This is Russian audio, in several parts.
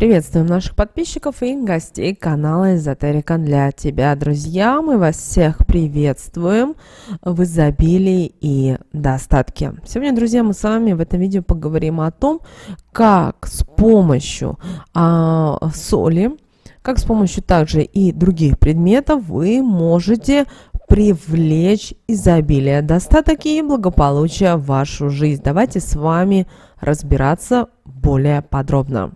Приветствуем наших подписчиков и гостей канала Эзотерика для тебя, друзья. Мы вас всех приветствуем в изобилии и достатке. Сегодня, друзья, мы с вами в этом видео поговорим о том, как с помощью соли, как с помощью также и других предметов вы можете привлечь изобилие, достаток и благополучие в вашу жизнь. Давайте с вами разбираться более подробно.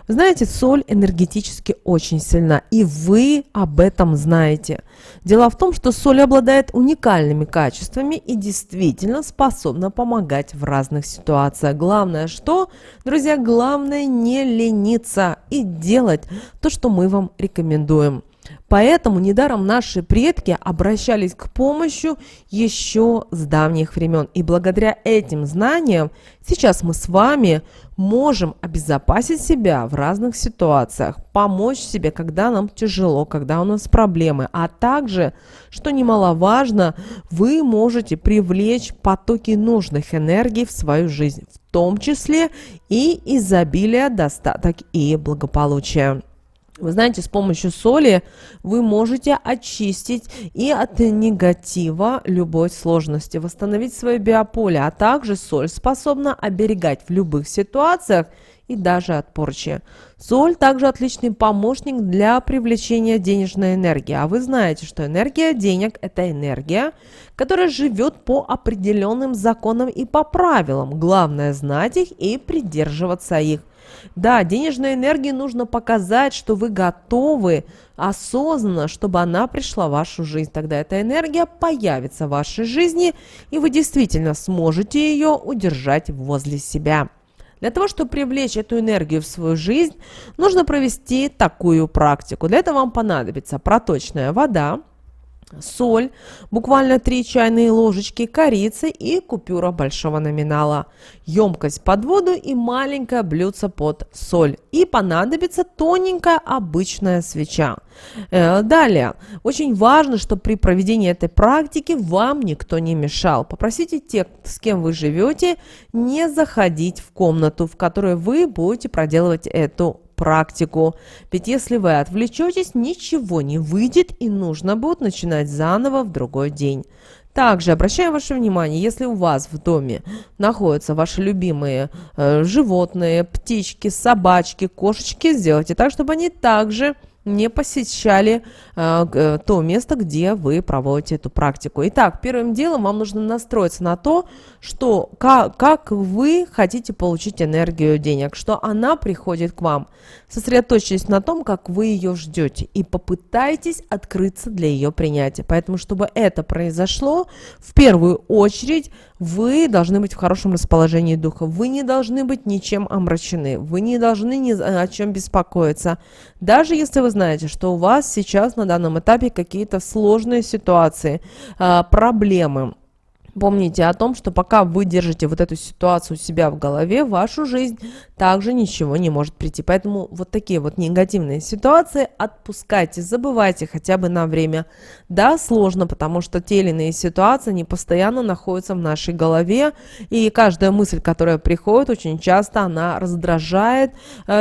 Вы знаете, соль энергетически очень сильна, и вы об этом знаете. Дело в том, что соль обладает уникальными качествами и действительно способна помогать в разных ситуациях. Главное что, друзья, главное не лениться и делать то, что мы вам рекомендуем. Поэтому недаром наши предки обращались к помощи еще с давних времен. И благодаря этим знаниям сейчас мы с вами можем обезопасить себя в разных ситуациях, помочь себе, когда нам тяжело, когда у нас проблемы. А также, что немаловажно, вы можете привлечь потоки нужных энергий в свою жизнь, в том числе и изобилие, достаток и благополучие. Вы знаете, с помощью соли вы можете очистить и от негатива любой сложности, восстановить свое биополе, а также соль способна оберегать в любых ситуациях и даже от порчи. Соль также отличный помощник для привлечения денежной энергии. А вы знаете, что энергия денег – это энергия, которая живет по определенным законам и по правилам. Главное знать их и придерживаться их. Да, денежной энергии нужно показать, что вы готовы осознанно, чтобы она пришла в вашу жизнь. Тогда эта энергия появится в вашей жизни, и вы действительно сможете ее удержать возле себя. Для того, чтобы привлечь эту энергию в свою жизнь, нужно провести такую практику. Для этого вам понадобится проточная вода, соль, буквально 3 чайные ложечки корицы и купюра большого номинала, емкость под воду и маленькое блюдце под соль. И понадобится тоненькая обычная свеча. Далее, очень важно, чтобы при проведении этой практики вам никто не мешал. Попросите тех, с кем вы живете, не заходить в комнату, в которой вы будете проделывать эту практику. Ведь если вы отвлечетесь, ничего не выйдет и нужно будет начинать заново в другой день. Также обращаем ваше внимание, если у вас в доме находятся ваши любимые животные, птички, собачки, кошечки, сделайте так, чтобы они также не посещали то место, где вы проводите эту практику. Итак, первым делом вам нужно настроиться на то, что как вы хотите получить энергию денег, что она приходит к вам. Сосредоточьтесь на том, как вы ее ждете, и попытайтесь открыться для ее принятия. Поэтому, чтобы это произошло, в первую очередь вы должны быть в хорошем расположении духа. Вы не должны быть ничем омрачены. Вы не должны ни о чем беспокоиться. Даже если вы знаете, что у вас сейчас на данном этапе какие-то сложные ситуации, проблемы. Помните о том, что пока вы держите вот эту ситуацию у себя в голове, в вашу жизнь также ничего не может прийти. Поэтому вот такие вот негативные ситуации отпускайте, забывайте хотя бы на время. Да, сложно, потому что те или иные ситуации, они постоянно находятся в нашей голове, и каждая мысль, которая приходит, очень часто она раздражает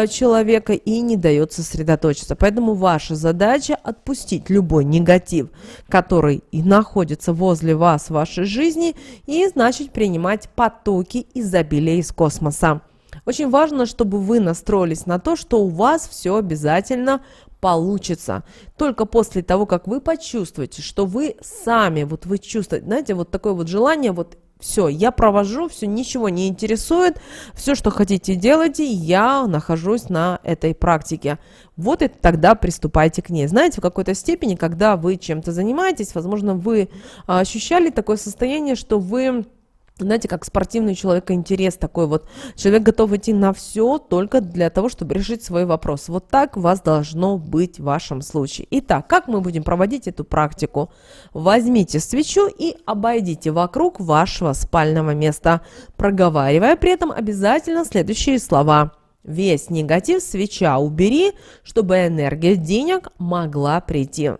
человека и не дает сосредоточиться. Поэтому ваша задача отпустить любой негатив, который и находится возле вас в вашей жизни, и, значит, принимать потоки изобилия из космоса. Очень важно, чтобы вы настроились на то, что у вас все обязательно получится. Только после того, как вы почувствуете, что вы сами, вот вы чувствуете, знаете, вот такое вот желание, вот все, я провожу, все, ничего не интересует, все, что хотите, делайте, я нахожусь на этой практике. Вот и тогда приступайте к ней. Знаете, в какой-то степени, когда вы чем-то занимаетесь, возможно, вы ощущали такое состояние, что вы, знаете, как спортивный человек, интерес такой вот. Человек готов идти на все только для того, чтобы решить свой вопрос. Вот так у вас должно быть в вашем случае. Итак, как мы будем проводить эту практику? Возьмите свечу и обойдите вокруг вашего спального места, проговаривая при этом обязательно следующие слова. Весь негатив свеча убери, чтобы энергия денег могла прийти.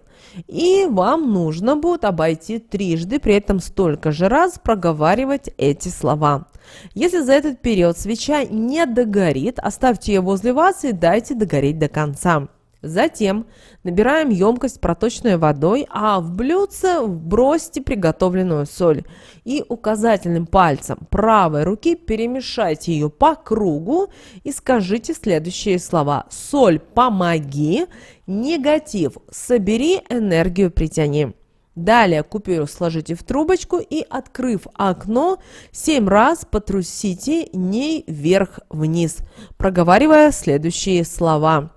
И вам нужно будет обойти трижды, при этом столько же раз проговаривать эти слова. Если за этот период свеча не догорит, оставьте ее возле вас и дайте догореть до конца. Затем набираем емкость, проточной водой, а в блюдце бросьте приготовленную соль. И указательным пальцем правой руки перемешайте ее по кругу и скажите следующие слова. Соль, помоги, негатив, собери, энергию притяни. Далее купюру сложите в трубочку и, открыв окно, 7 раз потрусите ней вверх-вниз, проговаривая следующие слова.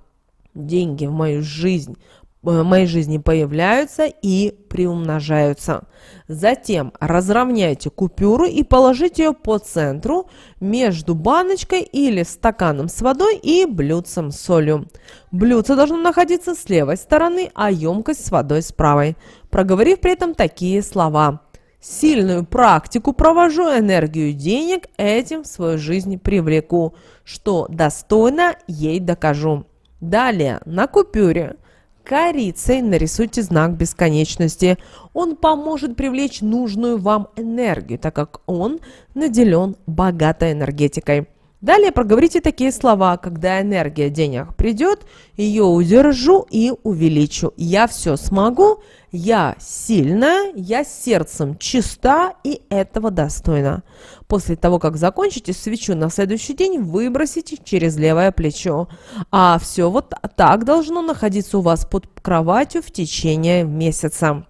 Деньги в моей жизни появляются и приумножаются. Затем разровняйте купюру и положите ее по центру между баночкой или стаканом с водой и блюдцем с солью. Блюдце должно находиться с левой стороны, а емкость с водой с правой. Проговорив при этом такие слова. Сильную практику провожу, энергию денег этим в свою жизнь привлеку, что достойно ей докажу. Далее на купюре корицей нарисуйте знак бесконечности. Он поможет привлечь нужную вам энергию, так как он наделен богатой энергетикой. Далее проговорите такие слова. Когда энергия денег придет, ее удержу и увеличу. Я все смогу, я сильная, я сердцем чиста и этого достойна. После того, как закончите, свечу на следующий день выбросите через левое плечо. А все вот так должно находиться у вас под кроватью в течение месяца.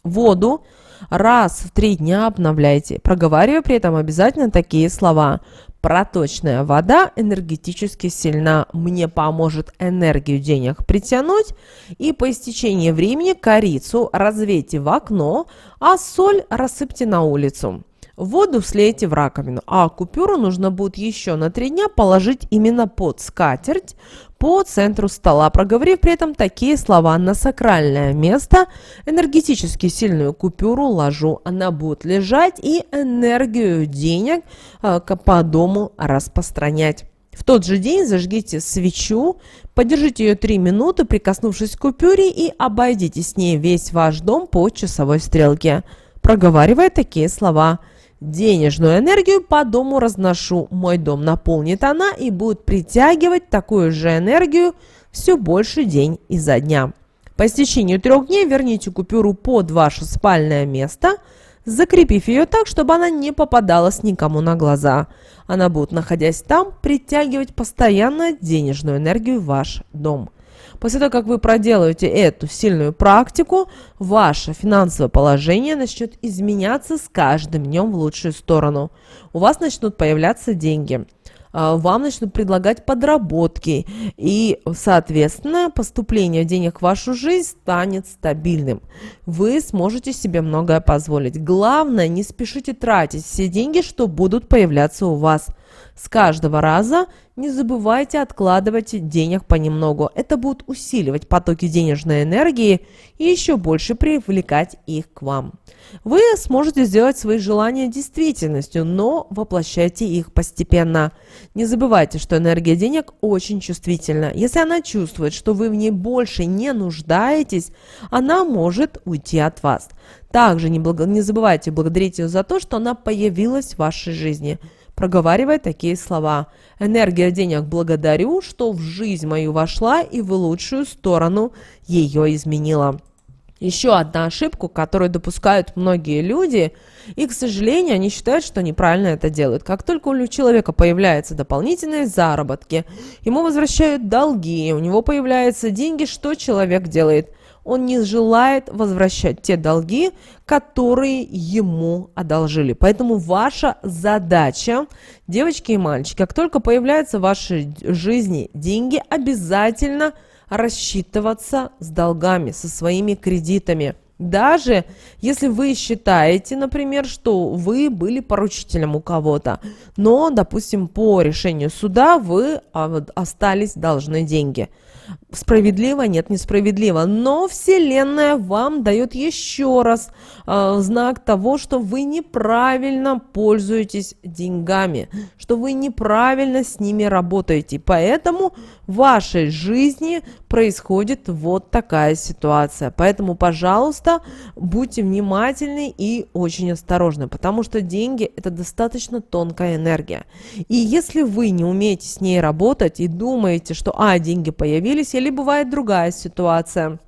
Воду раз в 3 дня обновляйте, проговаривая при этом обязательно такие слова. Проточная вода энергетически сильна, мне поможет энергию денег притянуть, и по истечении времени корицу развейте в окно, а соль рассыпьте на улицу. Воду слейте в раковину, а купюру нужно будет еще на 3 дня положить именно под скатерть по центру стола, проговорив при этом такие слова. На сакральное место энергетически сильную купюру ложу. Она будет лежать и энергию денег по дому распространять. В тот же день зажгите свечу, подержите ее 3 минуты, прикоснувшись к купюре, и обойдите с ней весь ваш дом по часовой стрелке, проговаривая такие слова. Денежную энергию по дому разношу, мой дом наполнит она и будет притягивать такую же энергию все больше день изо дня. По истечению 3 дней верните купюру под ваше спальное место, закрепив ее так, чтобы она не попадалась никому на глаза. Она будет, находясь там, притягивать постоянно денежную энергию в ваш дом. После того, как вы проделаете эту сильную практику, ваше финансовое положение начнет изменяться с каждым днем в лучшую сторону. У вас начнут появляться деньги, вам начнут предлагать подработки, и, соответственно, поступление денег в вашу жизнь станет стабильным. Вы сможете себе многое позволить. Главное, не спешите тратить все деньги, что будут появляться у вас. С каждого раза не забывайте откладывать денег понемногу. Это будет усиливать потоки денежной энергии и еще больше привлекать их к вам. Вы сможете сделать свои желания действительностью, но воплощайте их постепенно. Не забывайте, что энергия денег очень чувствительна. Если она чувствует, что вы в ней больше не нуждаетесь, она может уйти от вас. Также не забывайте благодарить ее за то, что она появилась в вашей жизни, проговаривая такие слова. Энергия денег благодарю, что в жизнь мою вошла и в лучшую сторону ее изменила. Еще одна ошибка, которую допускают многие люди, и, к сожалению, они считают, что неправильно это делают. Как только у человека появляются дополнительные заработки, ему возвращают долги, у него появляются деньги, что человек делает? Он не желает возвращать те долги, которые ему одолжили. Поэтому ваша задача, девочки и мальчики, как только появляются в вашей жизни деньги, обязательно рассчитываться с долгами, со своими кредитами. Даже если вы считаете, например, что вы были поручителем у кого-то, но, допустим, по решению суда вы остались должны деньги. Справедливо? Нет, несправедливо. Но Вселенная вам дает еще раз знак того, что вы неправильно пользуетесь деньгами, что вы неправильно с ними работаете. Поэтому в вашей жизни происходит вот такая ситуация. Поэтому, пожалуйста, будьте внимательны и очень осторожны, потому что деньги – это достаточно тонкая энергия. И если вы не умеете с ней работать и думаете, что деньги появились, или бывает другая ситуация,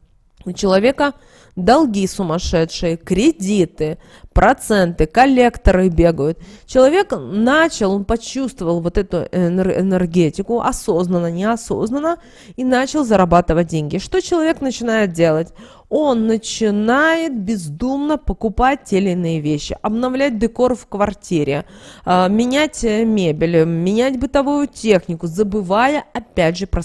у человека долги сумасшедшие, кредиты, проценты, коллекторы бегают. Человек он почувствовал вот эту энергетику, осознанно, неосознанно, и начал зарабатывать деньги. Что человек начинает делать? Он начинает бездумно покупать те или иные вещи, обновлять декор в квартире, менять мебель, менять бытовую технику, забывая опять же про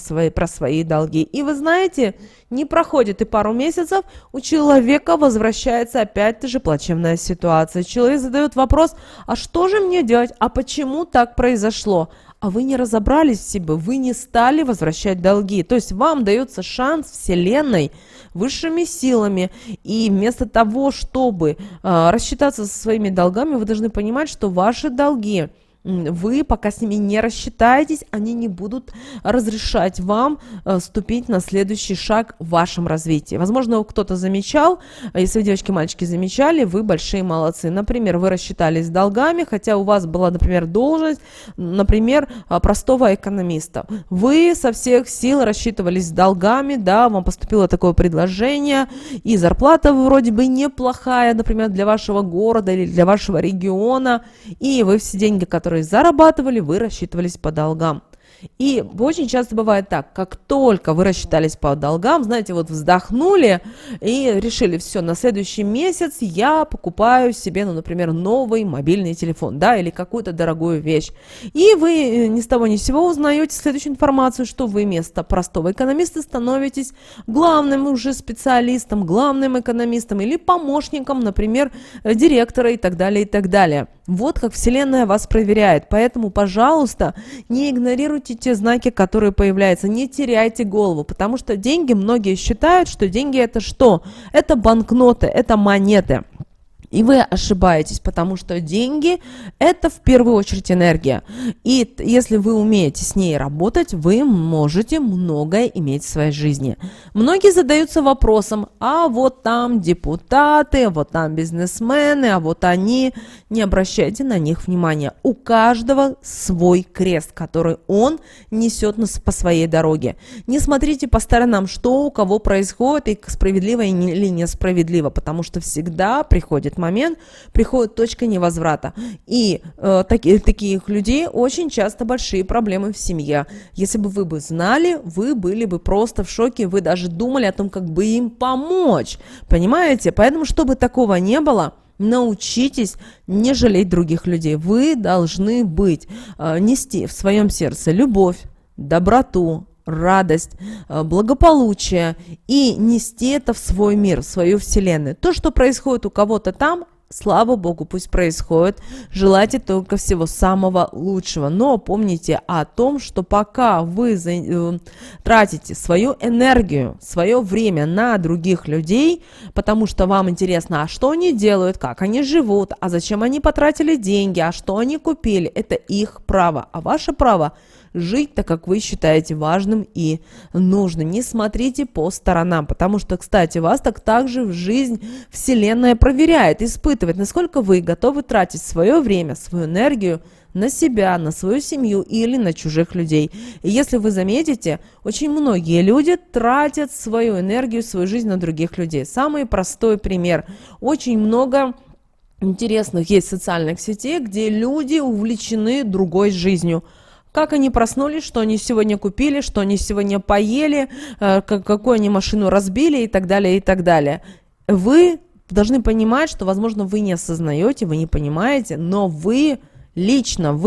свои долги. И вы знаете, не проходит и пару месяцев, у человека возвращается опять же плачевная ситуация. Человек задает вопрос: а что же мне делать? А почему так произошло? А вы не разобрались в себе, вы не стали возвращать долги. То есть вам дается шанс Вселенной, высшими силами, и вместо того, чтобы рассчитаться со своими долгами, вы должны понимать, что ваши долги, вы пока с ними не рассчитаетесь, они не будут разрешать вам ступить на следующий шаг в вашем развитии. Возможно, кто-то замечал, если вы, девочки, мальчики, замечали, вы большие молодцы. Например, вы рассчитались с долгами, хотя у вас была, например, должность, например, простого экономиста. Вы со всех сил рассчитывались с долгами, да, вам поступило такое предложение, и зарплата вроде бы неплохая, например, для вашего города или для вашего региона, и вы все деньги, которые зарабатывали, вы рассчитывались по долгам. И очень часто бывает так: как только вы рассчитались по долгам, знаете, вот вздохнули и решили: все, на следующий месяц я покупаю себе, например, новый мобильный телефон, да, или какую-то дорогую вещь. И вы ни с того ни с сего узнаете следующую информацию, что вы вместо простого экономиста становитесь главным уже специалистом, главным экономистом или помощником, например, директора и так далее, и так далее. Вот как Вселенная вас проверяет. Поэтому, пожалуйста, не игнорируйте те знаки, которые появляются, не теряйте голову, потому что деньги, многие считают, что деньги это что? Это банкноты, это монеты. И вы ошибаетесь, потому что деньги – это в первую очередь энергия. И если вы умеете с ней работать, вы можете многое иметь в своей жизни. Многие задаются вопросом: а вот там депутаты, вот там бизнесмены, а вот они. Не обращайте на них внимания. У каждого свой крест, который он несет по своей дороге. Не смотрите по сторонам, что у кого происходит, и справедливо или несправедливо, потому что всегда приходит момент, приходит точка невозврата. И таких людей очень часто большие проблемы в семье. Если бы вы знали, вы были бы просто в шоке, вы даже думали о том, как бы им помочь. Понимаете? Поэтому, чтобы такого не было, научитесь не жалеть других людей. Вы должны нести в своем сердце любовь, доброту, радость, благополучие и нести это в свой мир, в свою вселенную. То, что происходит у кого-то там, слава Богу, пусть происходит. Желайте только всего самого лучшего. Но помните о том, что пока вы тратите свою энергию, свое время на других людей, потому что вам интересно, а что они делают, как они живут, а зачем они потратили деньги, а что они купили, это их право. А ваше право жить так, как вы считаете важным и нужным. Не смотрите по сторонам, потому что, кстати, вас также в жизнь Вселенная проверяет, испытывает, насколько вы готовы тратить свое время, свою энергию на себя, на свою семью или на чужих людей. И если вы заметите, очень многие люди тратят свою энергию, свою жизнь на других людей. Самый простой пример. Очень много интересных есть социальных сетей, где люди увлечены другой жизнью. Как они проснулись, что они сегодня купили, что они сегодня поели, какую они машину разбили и так далее, и так далее. Вы должны понимать, что, возможно, вы не осознаете, вы не понимаете, но вы лично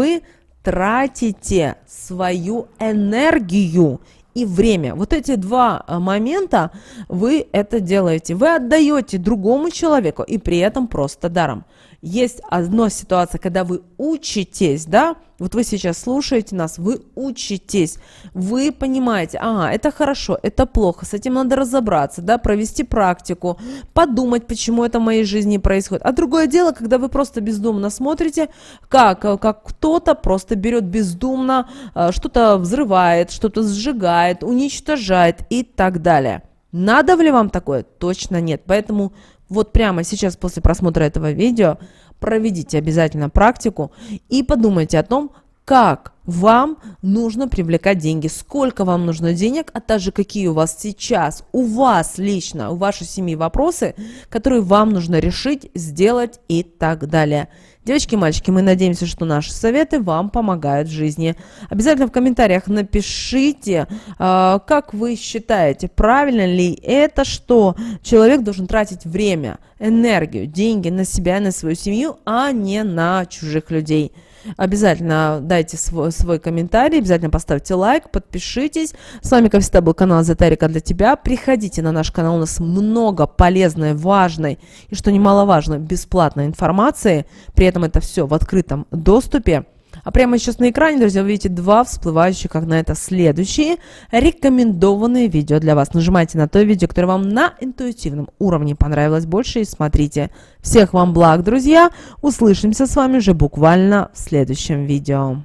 тратите свою энергию и время. Вот эти два момента вы это делаете. Вы отдаете другому человеку и при этом просто даром. Есть одна ситуация, когда вы учитесь, да, вот вы сейчас слушаете нас, вы учитесь, вы понимаете, ага, это хорошо, это плохо, с этим надо разобраться, да, провести практику, подумать, почему это в моей жизни происходит. А другое дело, когда вы просто бездумно смотрите, как кто-то просто берет бездумно, что-то взрывает, что-то сжигает, уничтожает и так далее. Надо ли вам такое? Точно нет. Поэтому вот прямо сейчас после просмотра этого видео проведите обязательно практику и подумайте о том, как вам нужно привлекать деньги, сколько вам нужно денег, а также какие у вас сейчас, у вас лично, у вашей семьи вопросы, которые вам нужно решить, сделать и так далее. Девочки и мальчики, мы надеемся, что наши советы вам помогают в жизни. Обязательно в комментариях напишите, как вы считаете, правильно ли это, что человек должен тратить время, энергию, деньги на себя, на свою семью, а не на чужих людей. Обязательно дайте свой комментарий, обязательно поставьте лайк, подпишитесь. С вами, как всегда, был канал Эзотерика для тебя. Приходите на наш канал, у нас много полезной, важной и, что немаловажно, бесплатной информации. При этом это все в открытом доступе. А прямо сейчас на экране, друзья, вы видите два всплывающих окна. Это следующие рекомендованные видео для вас. Нажимайте на то видео, которое вам на интуитивном уровне понравилось больше, и смотрите. Всех вам благ, друзья. Услышимся с вами уже буквально в следующем видео.